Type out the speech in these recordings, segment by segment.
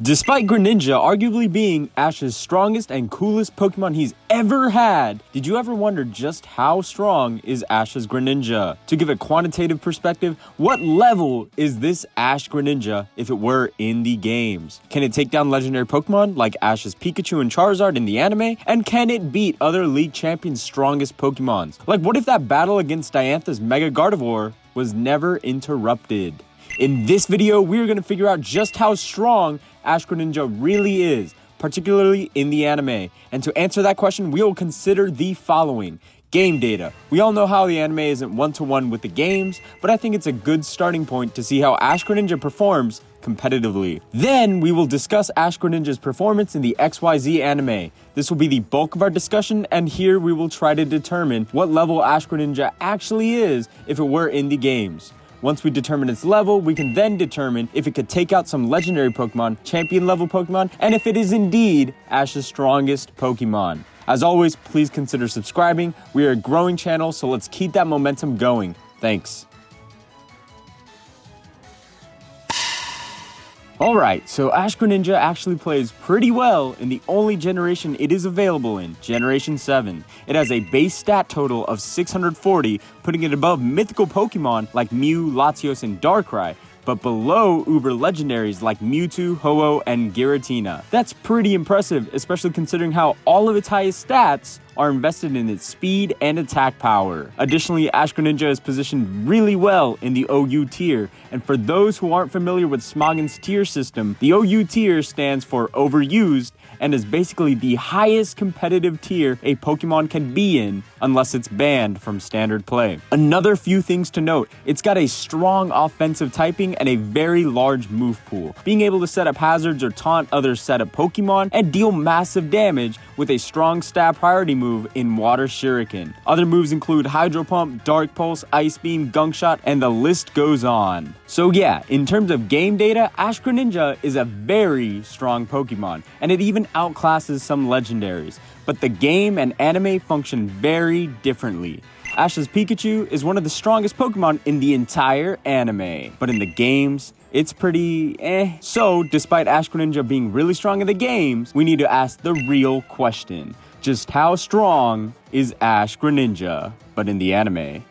Despite Greninja arguably being Ash's strongest and coolest Pokemon he's ever had, did you ever wonder just how strong is Ash's Greninja? To give a quantitative perspective, what level is this Ash-Greninja if it were in the games? Can it take down legendary Pokemon like Ash's Pikachu and Charizard in the anime? And can it beat other League Champions' strongest Pokemons? Like, what if that battle against Diantha's Mega Gardevoir was never interrupted? In this video, we're going to figure out just how strong Ash-Greninja really is, particularly in the anime. And to answer that question, we will consider the following. Game data. We all know how the anime isn't one-to-one with the games, but I think it's a good starting point to see how Ash-Greninja performs competitively. Then we will discuss Ash-Greninja's performance in the XYZ anime. This will be the bulk of our discussion, and here we will try to determine what level Ash-Greninja actually is if it were in the games. Once we determine its level, we can then determine if it could take out some legendary Pokemon, champion level Pokemon, and if it is indeed Ash's strongest Pokemon. As always, please consider subscribing. We are a growing channel, so let's keep that momentum going. Thanks. Alright, so Ash-Greninja actually plays pretty well in the only generation it is available in, Generation 7. It has a base stat total of 640, putting it above mythical Pokemon like Mew, Latios, and Darkrai, but below Uber Legendaries like Mewtwo, Ho-Oh, and Giratina. That's pretty impressive, especially considering how all of its highest stats are invested in its speed and attack power. Additionally, Ash-Greninja is positioned really well in the OU tier, and for those who aren't familiar with Smoggen's tier system, the OU tier stands for Overused, and is basically the highest competitive tier a Pokemon can be in unless it's banned from standard play. Another few things to note, it's got a strong offensive typing and a very large move pool, being able to set up hazards or taunt other setup Pokemon and deal massive damage with a strong stab priority move in Water Shuriken. Other moves include Hydro Pump, Dark Pulse, Ice Beam, Gunk Shot, and the list goes on. So yeah, in terms of game data, Ash-Greninja is a very strong Pokemon, and it even outclasses some legendaries, but the game and anime function very differently. Ash's Pikachu is one of the strongest Pokemon in the entire anime, but in the games, it's pretty eh. So, despite Ash-Greninja being really strong in the games, we need to ask the real question. Just how strong is Ash-Greninja, but in the anime?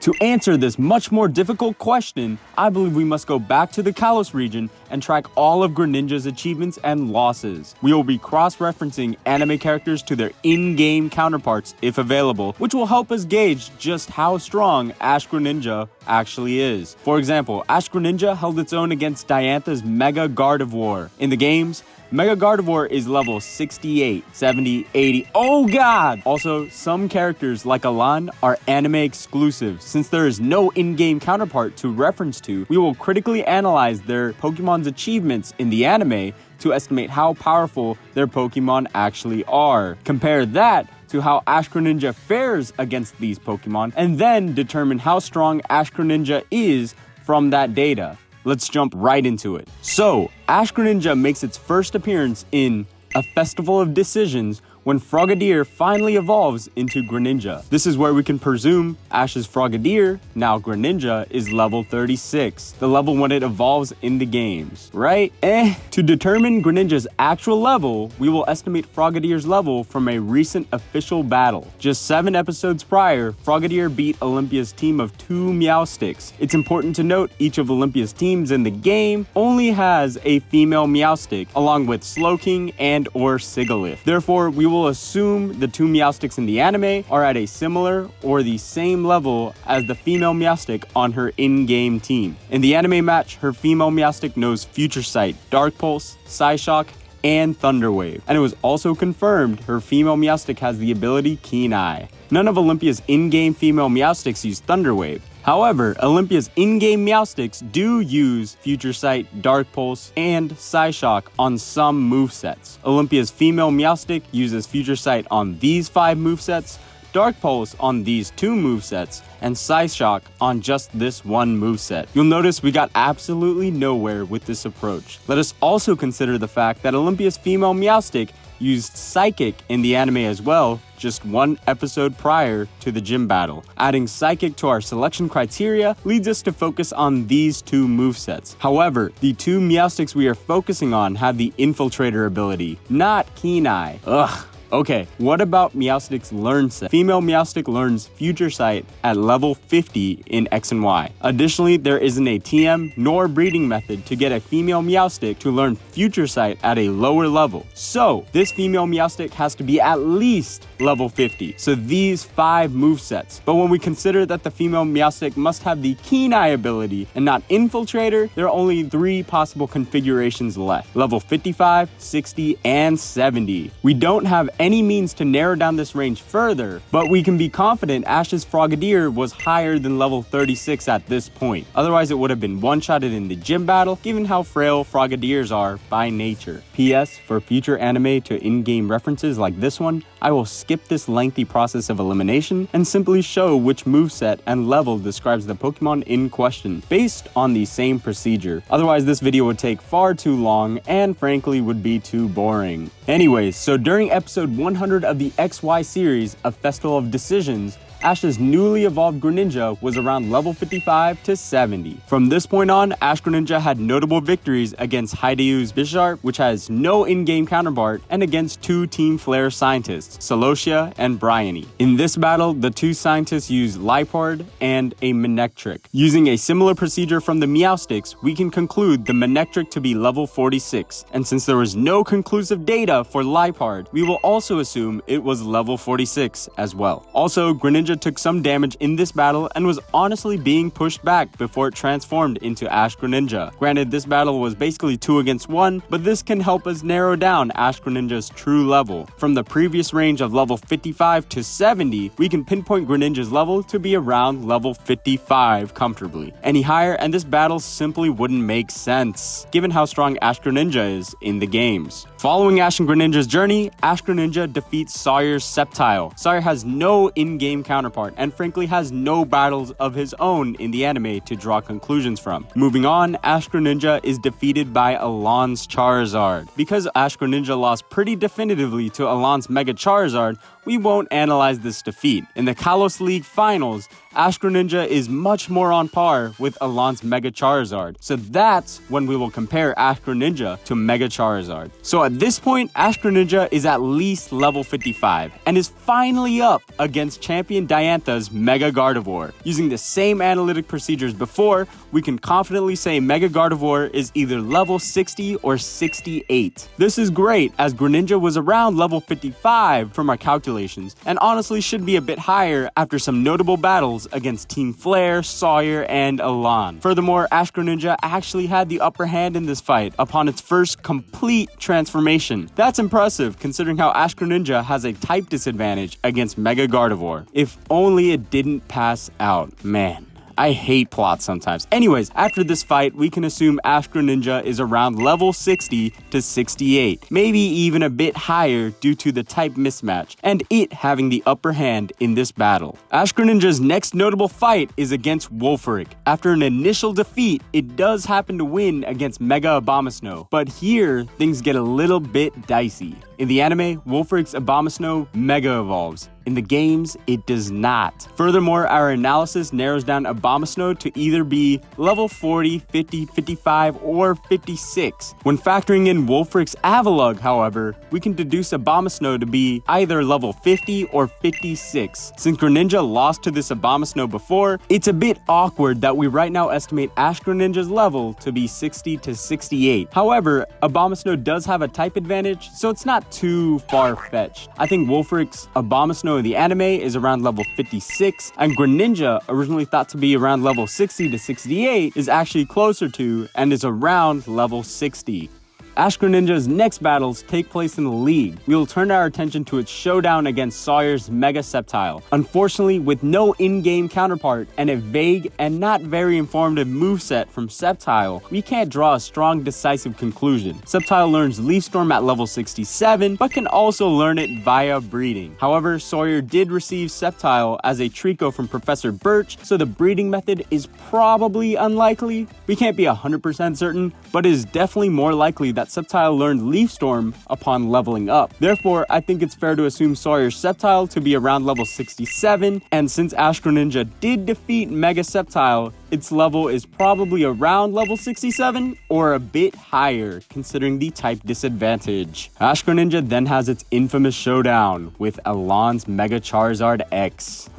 To answer this much more difficult question, I believe we must go back to the Kalos region and track all of Greninja's achievements and losses. We will be cross-referencing anime characters to their in-game counterparts if available, which will help us gauge just how strong Ash-Greninja actually is. For example, Ash-Greninja held its own against Diantha's Mega Gardevoir. In the games, Mega Gardevoir is level 68, 70, 80, oh god! Also, some characters like Alain are anime exclusive. Since there is no in-game counterpart to reference to, we will critically analyze their Pokemon's achievements in the anime to estimate how powerful their Pokemon actually are. Compare that to how Ash-Greninja fares against these Pokemon, and then determine how strong Ash-Greninja is from that data. Let's jump right into it. So, Ash-Greninja makes its first appearance in A Festival of Decisions when Frogadier finally evolves into Greninja. This is where we can presume Ash's Frogadier, now Greninja, is level 36, the level when it evolves in the games, right? To determine Greninja's actual level, we will estimate Frogadier's level from a recent official battle. Just 7 episodes prior, Frogadier beat Olympia's team of 2 Meowstics. It's important to note each of Olympia's teams in the game only has a female Meowstic, along with Slowking and or Sigalith. Therefore, we will assume the 2 Meowstics in the anime are at a similar or the same level as the female Meowstic on her in-game team. In the anime match, her female Meowstic knows Future Sight, Dark Pulse, Psyshock, and Thunder Wave, and it was also confirmed her female Meowstic has the ability Keen Eye. None of Olympia's in-game female Meowstics use Thunder Wave. However, Olympia's in-game Meowstics do use Future Sight, Dark Pulse, and Psyshock on some movesets. Olympia's female Meowstic uses Future Sight on these 5 movesets, Dark Pulse on these 2 movesets, and Psyshock on just this one moveset. You'll notice we got absolutely nowhere with this approach. Let us also consider the fact that Olympia's female Meowstic used Psychic in the anime as well, just one episode prior to the gym battle. Adding Psychic to our selection criteria leads us to focus on these two movesets. However, the two Meowstics we are focusing on have the Infiltrator ability, not Keen Eye. Ugh. Okay, what about Meowstic's Learn set? Female Meowstic learns Future Sight at level 50 in X and Y. Additionally, there isn't a TM nor breeding method to get a female Meowstic to learn Future Sight at a lower level. So, this female Meowstic has to be at least level 50. So these 5 movesets. But when we consider that the female Meowstic must have the Keen Eye ability and not Infiltrator, there are only 3 possible configurations left. Level 55, 60, and 70. We don't have any means to narrow down this range further, but we can be confident Ash's Frogadier was higher than level 36 at this point. Otherwise, it would have been one-shotted in the gym battle, given how frail Frogadiers are by nature. P.S. For future anime to in-game references like this one, I will skip this lengthy process of elimination and simply show which moveset and level describes the Pokemon in question, based on the same procedure. Otherwise, this video would take far too long and frankly would be too boring. Anyways, so during episode 100 of the XY series, A Festival of Decisions, Ash's newly evolved Greninja was around level 55 to 70. From this point on, Ash-Greninja had notable victories against Hideyu's Bisharp, which has no in-game counterpart, and against 2 Team Flare scientists, Celosia and Bryony. In this battle, the 2 scientists used Liepard and a Manectric. Using a similar procedure from the Meowstics, we can conclude the Manectric to be level 46, and since there was no conclusive data for Liepard, we will also assume it was level 46 as well. Also, Greninja took some damage in this battle and was honestly being pushed back before it transformed into Ash-Greninja. Granted, this battle was basically 2 against 1, but this can help us narrow down Ash-Greninja's true level. From the previous range of level 55 to 70, we can pinpoint Greninja's level to be around level 55 comfortably. Any higher and this battle simply wouldn't make sense, given how strong Ash-Greninja is in the games. Following Ash and Greninja's journey, Ash-Greninja defeats Sawyer's Sceptile. Sawyer has no in-game counterpart and frankly has no battles of his own in the anime to draw conclusions from. Moving on, Ash-Greninja is defeated by Alain's Charizard. Because Ash-Greninja lost pretty definitively to Alain's Mega Charizard, we won't analyze this defeat. In the Kalos League Finals, Ash-Greninja is much more on par with Alain's Mega Charizard, so that's when we will compare Ash-Greninja to Mega Charizard. So at this point, Ash-Greninja is at least level 55, and is finally up against Champion Diantha's Mega Gardevoir. Using the same analytic procedures before, we can confidently say Mega Gardevoir is either level 60 or 68. This is great, as Greninja was around level 55 from our calculations, and honestly should be a bit higher after some notable battles against Team Flare, Sawyer, and Alain. Furthermore, Ash-Greninja actually had the upper hand in this fight upon its first complete transformation. That's impressive, considering how Ash-Greninja has a type disadvantage against Mega Gardevoir. If only it didn't pass out, man. I hate plots sometimes. Anyways, after this fight, we can assume Ash-Greninja is around level 60 to 68, maybe even a bit higher due to the type mismatch, and it having the upper hand in this battle. Ash-Greninja's next notable fight is against Wulfric. After an initial defeat, it does happen to win against Mega Abomasnow, but here, things get a little bit dicey. In the anime, Wulfric's Abomasnow Mega Evolves. In the games, it does not. Furthermore, our analysis narrows down Abomasnow to either be level 40, 50, 55, or 56. When factoring in Wulfric's Avalugg, however, we can deduce Abomasnow to be either level 50 or 56. Since Greninja lost to this Abomasnow before, it's a bit awkward that we right now estimate Ash-Greninja's level to be 60 to 68. However, Abomasnow does have a type advantage, so it's not too far-fetched. I think Wulfric's Abomasnow in the anime is around level 56, and Greninja, originally thought to be around level 60 to 68, is actually closer to and is around level 60. Ash-Greninja's next battles take place in the league. We will turn our attention to its showdown against Sawyer's Mega Sceptile. Unfortunately, with no in-game counterpart and a vague and not very informative moveset from Sceptile, we can't draw a strong, decisive conclusion. Sceptile learns Leaf Storm at level 67, but can also learn it via breeding. However, Sawyer did receive Sceptile as a Trico from Professor Birch, so the breeding method is probably unlikely. We can't be 100% certain, but it is definitely more likely that that Sceptile learned Leaf Storm upon leveling up. Therefore, I think it's fair to assume Sawyer's Sceptile to be around level 67, and since Ash-Greninja did defeat Mega Sceptile, its level is probably around level 67 or a bit higher, considering the type disadvantage. Ash-Greninja then has its infamous showdown with Alain's Mega Charizard X.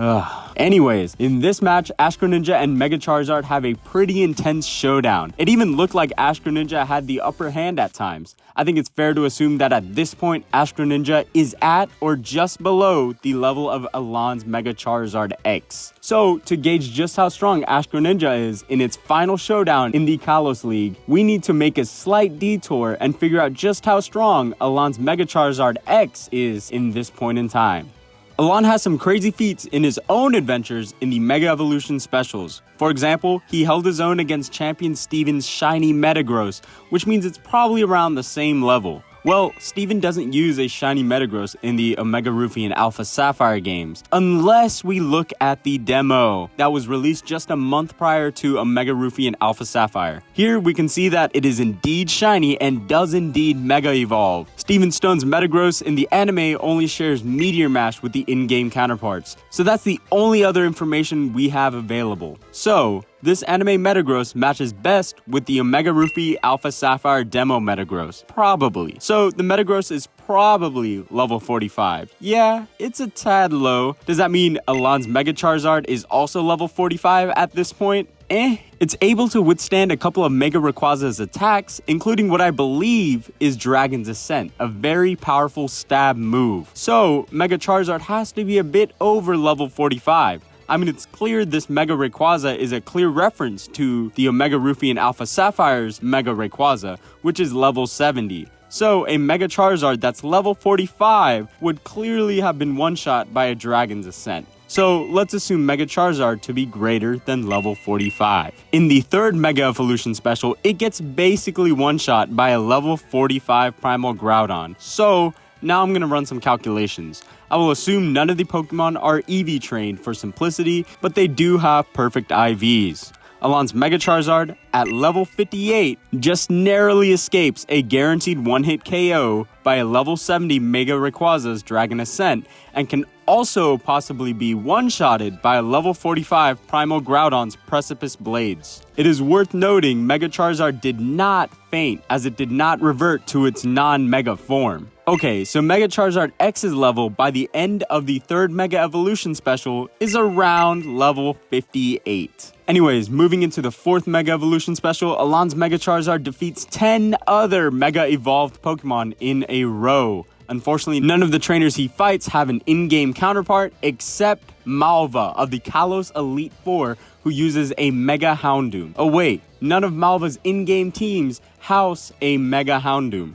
Anyways, in this match, Ash-Greninja and Mega Charizard have a pretty intense showdown. It even looked like Ash-Greninja had the upper hand at times. I think it's fair to assume that at this point, Ash-Greninja is at or just below the level of Alain's Mega Charizard X. So, to gauge just how strong Ash-Greninja is in its final showdown in the Kalos League, we need to make a slight detour and figure out just how strong Alain's Mega Charizard X is in this point in time. Alain has some crazy feats in his own adventures in the Mega Evolution specials. For example, he held his own against Champion Steven's shiny Metagross, which means it's probably around the same level. Well, Steven doesn't use a shiny Metagross in the Omega Ruby and Alpha Sapphire games, unless we look at the demo that was released just a month prior to Omega Ruby and Alpha Sapphire. Here we can see that it is indeed shiny and does indeed Mega Evolve. Steven Stone's Metagross in the anime only shares Meteor Mash with the in-game counterparts, so that's the only other information we have available. So, this anime Metagross matches best with the Omega Ruby Alpha Sapphire demo Metagross. Probably. So the Metagross is probably level 45. Yeah, it's a tad low. Does that mean Alain's Mega Charizard is also level 45 at this point? It's able to withstand a couple of Mega Rayquaza's attacks, including what I believe is Dragon's Ascent, a very powerful stab move. So Mega Charizard has to be a bit over level 45. I mean, it's clear this Mega Rayquaza is a clear reference to the Omega Ruby and Alpha Sapphire's Mega Rayquaza, which is level 70. So, a Mega Charizard that's level 45 would clearly have been one-shot by a Dragon's Ascent. So, let's assume Mega Charizard to be greater than level 45. In the third Mega Evolution special, it gets basically one-shot by a level 45 Primal Groudon. So, now I'm going to run some calculations. I will assume none of the Pokemon are EV trained for simplicity, but they do have perfect IVs. Alain's Mega Charizard, at level 58, just narrowly escapes a guaranteed one-hit KO by a level 70 Mega Rayquaza's Dragon Ascent, and can also possibly be one-shotted by a level 45 Primal Groudon's Precipice Blades. It is worth noting Mega Charizard did not faint, as it did not revert to its non-Mega form. Okay, so Mega Charizard X's level by the end of the third Mega Evolution special is around level 58. Anyways, moving into the fourth Mega Evolution special, Alain's Mega Charizard defeats 10 other Mega Evolved Pokemon in a row. Unfortunately, none of the trainers he fights have an in-game counterpart except Malva of the Kalos Elite Four, who uses a Mega Houndoom. Oh wait, none of Malva's in-game teams house a Mega Houndoom.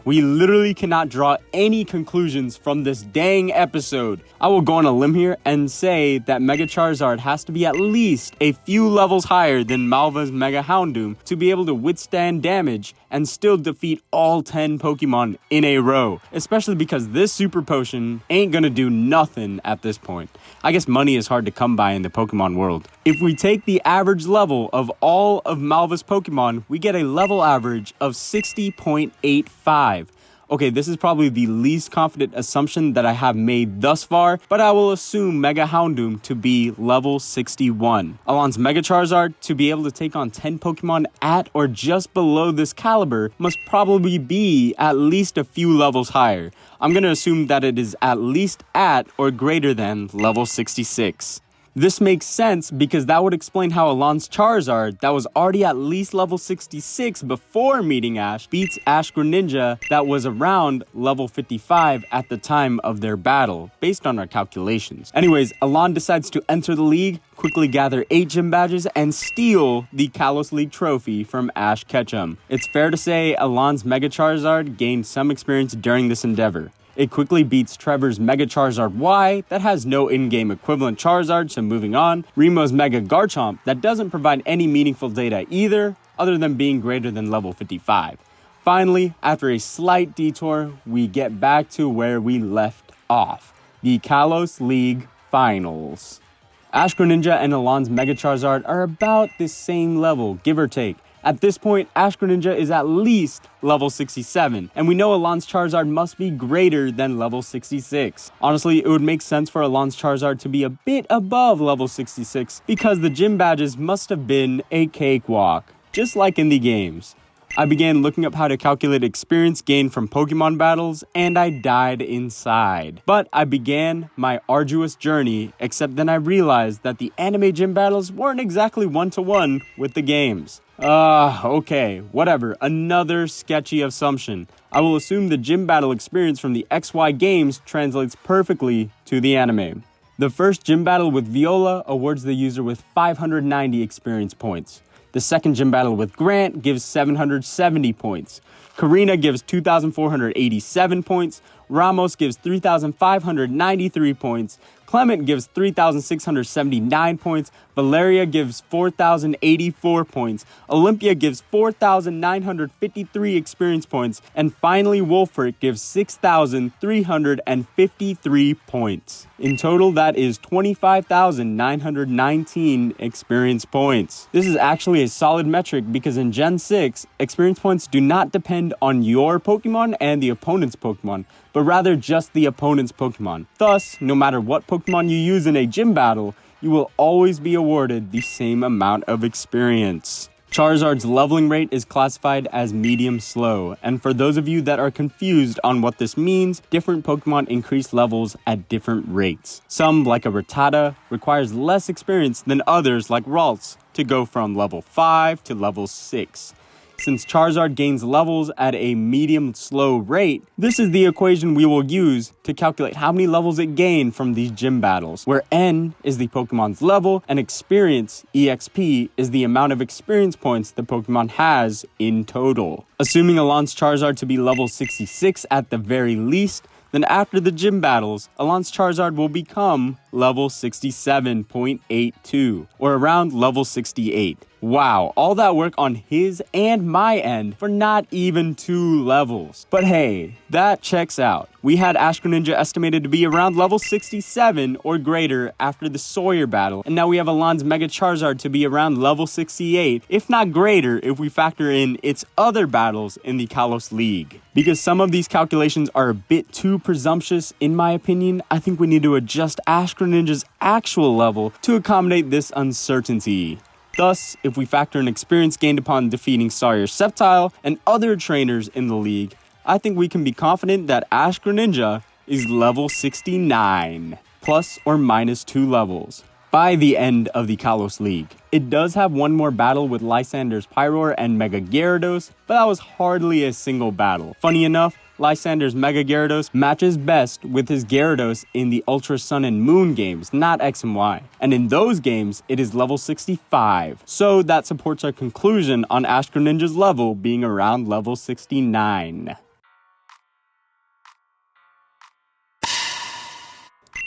We literally cannot draw any conclusions from this dang episode. I will go on a limb here and say that Mega Charizard has to be at least a few levels higher than Malva's Mega Houndoom to be able to withstand damage and still defeat all 10 Pokemon in a row, especially because this Super Potion ain't gonna do nothing at this point. I guess money is hard to come by in the Pokemon world. If we take the average level of all of Malva's Pokemon, we get a level average of 60.85. Okay, this is probably the least confident assumption that I have made thus far, but I will assume Mega Houndoom to be level 61. Alain's Mega Charizard, to be able to take on 10 Pokemon at or just below this caliber, must probably be at least a few levels higher. I'm going to assume that it is at least at or greater than level 66. This makes sense because that would explain how Alain's Charizard, that was already at least level 66 before meeting Ash, beats Ash-Greninja that was around level 55 at the time of their battle, based on our calculations. Anyways, Alain decides to enter the league, quickly gather 8 gym badges, and steal the Kalos League trophy from Ash Ketchum. It's fair to say Alain's Mega Charizard gained some experience during this endeavor. It quickly beats Trevor's Mega Charizard Y that has no in-game equivalent Charizard, so moving on. Remo's Mega Garchomp that doesn't provide any meaningful data either, other than being greater than level 55. Finally, after a slight detour, we get back to where we left off, the Kalos League Finals. Ash-Greninja and Alain's Mega Charizard are about the same level, give or take, At this point, Ash-Greninja is at least level 67, and we know Alain's Charizard must be greater than level 66. Honestly, it would make sense for Alain's Charizard to be a bit above level 66 because the gym badges must have been a cakewalk, just like in the games. I began looking up how to calculate experience gained from Pokemon battles, and I died inside. But I began my arduous journey, except then I realized that the anime gym battles weren't exactly one-to-one with the games. Okay, whatever, another sketchy assumption. I will assume the gym battle experience from the XY games translates perfectly to the anime. The first gym battle with Viola awards the user with 590 experience points. The second gym battle with Grant gives 770 points. Karina gives 2,487 points. Ramos gives 3,593 points. Clement gives 3,679 points. Valeria gives 4,084 points. Olympia gives 4,953 experience points. And finally, Wolfert gives 6,353 points. In total, that is 25,919 experience points. This is actually a solid metric because in Gen 6, experience points do not depend on your Pokemon and the opponent's Pokemon, but rather just the opponent's Pokemon. Thus, no matter what Pokemon you use in a gym battle, you will always be awarded the same amount of experience. Charizard's leveling rate is classified as medium slow, and for those of you that are confused on what this means, different Pokemon increase levels at different rates. Some, like a Rattata, requires less experience than others, like Ralts, to go from level 5 to level 6. Since Charizard gains levels at a medium-slow rate, this is the equation we will use to calculate how many levels it gained from these gym battles, where N is the Pokemon's level and experience, EXP, is the amount of experience points the Pokemon has in total. Assuming Alain's Charizard to be level 66 at the very least, then after the gym battles, Alain's Charizard will become level 67.82, or around level 68. Wow, all that work on his and my end for not even 2 levels. But hey, that checks out. We had Ash-Greninja estimated to be around level 67 or greater after the Sawyer battle, and now we have Alain's Mega Charizard to be around level 68, if not greater if we factor in its other battles in the Kalos League. Because some of these calculations are a bit too presumptuous in my opinion, I think we need to adjust Ash-Greninja's actual level to accommodate this uncertainty. Thus, if we factor in experience gained upon defeating Sawyer Sceptile and other trainers in the league, I think we can be confident that Ash-Greninja is level 69, plus or minus 2 levels, by the end of the Kalos League. It does have one more battle with Lysander's Pyroar and Mega Gyarados, but that was hardly a single battle. Funny enough, Lysander's Mega Gyarados matches best with his Gyarados in the Ultra Sun and Moon games, not X and Y. And in those games, it is level 65. So that supports our conclusion on Ash-Greninja's level being around level 69.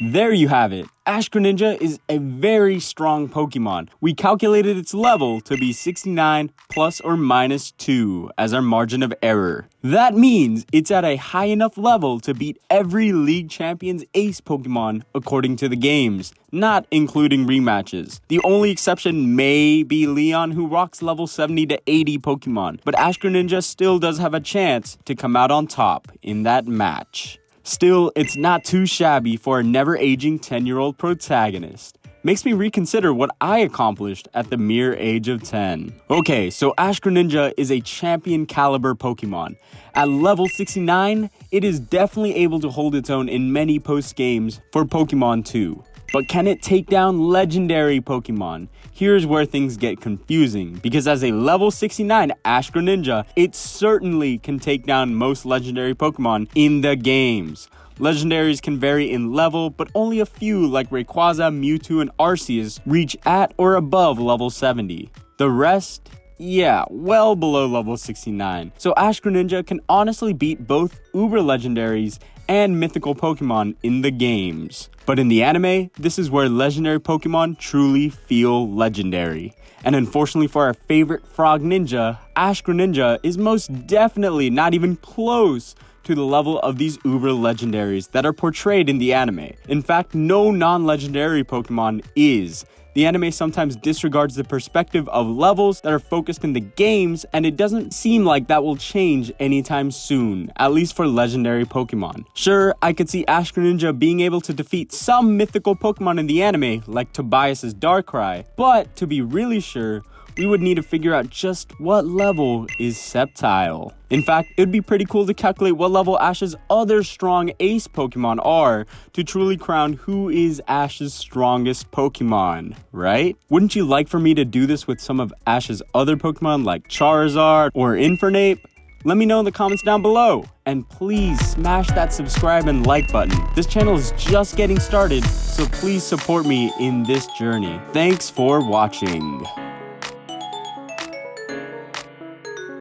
There you have it. Ash-Greninja is a very strong Pokemon. We calculated its level to be 69 plus or minus 2 as our margin of error. That means it's at a high enough level to beat every League Champion's ace Pokemon according to the games, not including rematches. The only exception may be Leon, who rocks level 70 to 80 Pokemon, but Ash-Greninja still does have a chance to come out on top in that match. Still, it's not too shabby for a never-aging 10-year-old protagonist. Makes me reconsider what I accomplished at the mere age of 10. Okay, so Ash-Greninja is a champion caliber Pokemon. At level 69, it is definitely able to hold its own in many post-games for Pokemon 2. But can it take down legendary Pokemon? Here's where things get confusing, because as a level 69 Ash-Greninja, it certainly can take down most legendary Pokemon in the games. Legendaries can vary in level, but only a few like Rayquaza, Mewtwo, and Arceus reach at or above level 70. The rest? Yeah, well below level 69. So Ash-Greninja can honestly beat both Uber Legendaries and mythical Pokemon in the games. But in the anime, this is where legendary Pokemon truly feel legendary. And unfortunately for our favorite frog ninja, Ash-Greninja is most definitely not even close to the level of these uber legendaries that are portrayed in the anime. In fact, no non-legendary Pokemon is. The anime sometimes disregards the perspective of levels that are focused in the games, and it doesn't seem like that will change anytime soon, at least for legendary Pokemon. Sure, I could see Ash-Greninja being able to defeat some mythical Pokemon in the anime, like Tobias's Darkrai, but to be really sure, we would need to figure out just what level is Sceptile. In fact, it would be pretty cool to calculate what level Ash's other strong ace Pokemon are to truly crown who is Ash's strongest Pokemon, right? Wouldn't you like for me to do this with some of Ash's other Pokemon like Charizard or Infernape? Let me know in the comments down below. And please smash that subscribe and like button. This channel is just getting started, so please support me in this journey. Thanks for watching.